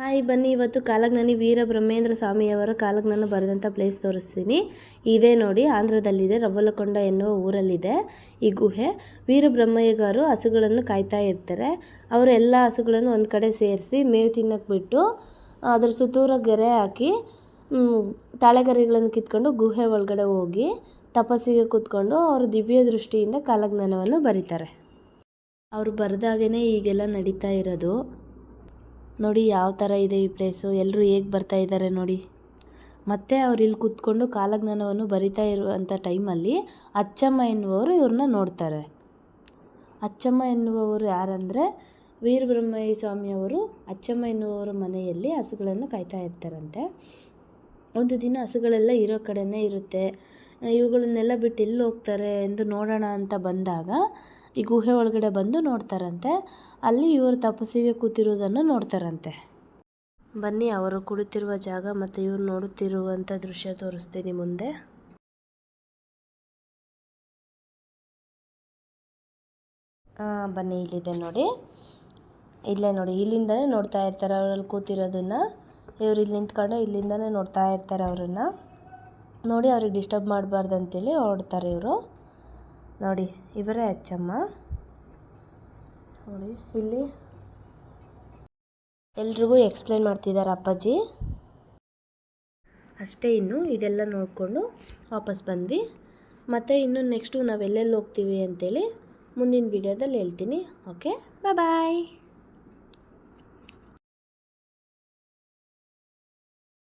Hi ಬನ್ನಿ, ಇವತ್ತು ಕಾಲಜ್ಞಾನಿ ವೀರಬ್ರಹ್ಮೇಂದ್ರ ಸ್ವಾಮಿಯವರ ಕಾಲಜ್ಞಾನ ಬರೆದಂಥ ಪ್ಲೇಸ್ ತೋರಿಸ್ತೀನಿ. ಇದೇ ನೋಡಿ, ಆಂಧ್ರದಲ್ಲಿದೆ, ರವ್ವಲಕೊಂಡ ಎನ್ನುವ ಊರಲ್ಲಿದೆ ಈ ಗುಹೆ. ವೀರಬ್ರಹ್ಮಯ್ಯಗಾರು ಹಸುಗಳನ್ನು ಕಾಯ್ತಾ ಇರ್ತಾರೆ. ಅವರು ಎಲ್ಲ ಹಸುಗಳನ್ನು ಒಂದು ಕಡೆ ಸೇರಿಸಿ ಮೇವು ತಿನ್ನಕ್ಕೆ ಬಿಟ್ಟು ಅದ್ರ ಸುತ್ತೂರ ಗೆರೆ ಹಾಕಿ ತಾಳೆಗರಿಗಳನ್ನು ಕಿತ್ಕೊಂಡು ಗುಹೆ ಒಳಗಡೆ ಹೋಗಿ ತಪಸ್ಸಿಗೆ ಕೂತ್ಕೊಂಡು ಅವರು ದಿವ್ಯ ದೃಷ್ಟಿಯಿಂದ ಕಾಲಜ್ಞಾನವನ್ನು ಬರೀತಾರೆ. ಅವರು ಬರೆದಾಗೇ ಈಗೆಲ್ಲ ನಡೀತಾ ಇರೋದು. ನೋಡಿ ಯಾವ ಥರ ಇದೆ ಈ ಪ್ಲೇಸು, ಎಲ್ಲರೂ ಹೇಗೆ ಬರ್ತಾ ಇದ್ದಾರೆ ನೋಡಿ. ಮತ್ತು ಅವ್ರು ಇಲ್ಲಿ ಕೂತ್ಕೊಂಡು ಕಾಲಜ್ಞಾನವನ್ನು ಬರಿತಾ ಇರುವಂಥ ಟೈಮಲ್ಲಿ ಅಚ್ಚಮ್ಮ ಎನ್ನುವವರು ಇವ್ರನ್ನ ನೋಡ್ತಾರೆ. ಅಚ್ಚಮ್ಮ ಎನ್ನುವವರು ಯಾರಂದರೆ ವೀರಬ್ರಹ್ಮಯ್ಯ ಸ್ವಾಮಿಯವರು ಅಚ್ಚಮ್ಮ ಎನ್ನುವವರ ಮನೆಯಲ್ಲಿ ಹಸುಗಳನ್ನು ಕಾಯ್ತಾ ಇರ್ತಾರಂತೆ. ಒಂದು ದಿನ ಹಸುಗಳೆಲ್ಲ ಇರೋ ಕಡೆನೇ ಇರುತ್ತೆ. ಇವುಗಳನ್ನೆಲ್ಲ ಬಿಟ್ಟು ಎಲ್ಲಿ ಹೋಗ್ತಾರೆ ಎಂದು ನೋಡೋಣ ಅಂತ ಬಂದಾಗ ಈ ಗುಹೆ ಒಳಗಡೆ ಬಂದು ನೋಡ್ತಾರಂತೆ. ಅಲ್ಲಿ ಇವರು ತಪಸ್ಸಿಗೆ ಕೂತಿರುವುದನ್ನು ನೋಡ್ತಾರಂತೆ. ಬನ್ನಿ, ಅವರು ಕುಳಿತಿರುವ ಜಾಗ ಮತ್ತು ಇವ್ರು ನೋಡುತ್ತಿರುವಂಥ ದೃಶ್ಯ ತೋರಿಸ್ತೀನಿ ಮುಂದೆ. ಬನ್ನಿ, ಇಲ್ಲಿದೆ ನೋಡಿ. ಇಲ್ಲೇ ನೋಡಿ, ಇಲ್ಲಿಂದನೇ ನೋಡ್ತಾ ಇರ್ತಾರೆ ಅವರಲ್ಲಿ ಕೂತಿರೋದನ್ನು. ಇವ್ರು ಇಲ್ಲಿ ನಿಂತ್ಕೊಂಡು ಇಲ್ಲಿಂದನೇ ನೋಡ್ತಾ ಇರ್ತಾರೆ ಅವರನ್ನು. ನೋಡಿ, ಅವ್ರಿಗೆ ಡಿಸ್ಟರ್ಬ್ ಮಾಡಬಾರ್ದು ಅಂತೇಳಿ ಹೊರಡ್ತಾರೆ ಇವರು. ನೋಡಿ, ಇವರೇ ಅಚ್ಚಮ್ಮ. ನೋಡಿ, ಇಲ್ಲಿ ಎಲ್ರಿಗೂ ಎಕ್ಸ್ಪ್ಲೇನ್ ಮಾಡ್ತಿದ್ದಾರೆ ಅಪ್ಪಾಜಿ. ಅಷ್ಟೇ, ಇನ್ನು ಇದೆಲ್ಲ ನೋಡಿಕೊಂಡು ವಾಪಸ್ ಬಂದ್ವಿ. ಮತ್ತು ಇನ್ನು ನೆಕ್ಸ್ಟು ನಾವು ಎಲ್ಲೆಲ್ಲಿ ಹೋಗ್ತೀವಿ ಅಂತೇಳಿ ಮುಂದಿನ ವಿಡಿಯೋದಲ್ಲಿ ಹೇಳ್ತೀನಿ. ಓಕೆ, ಬಾಯ್.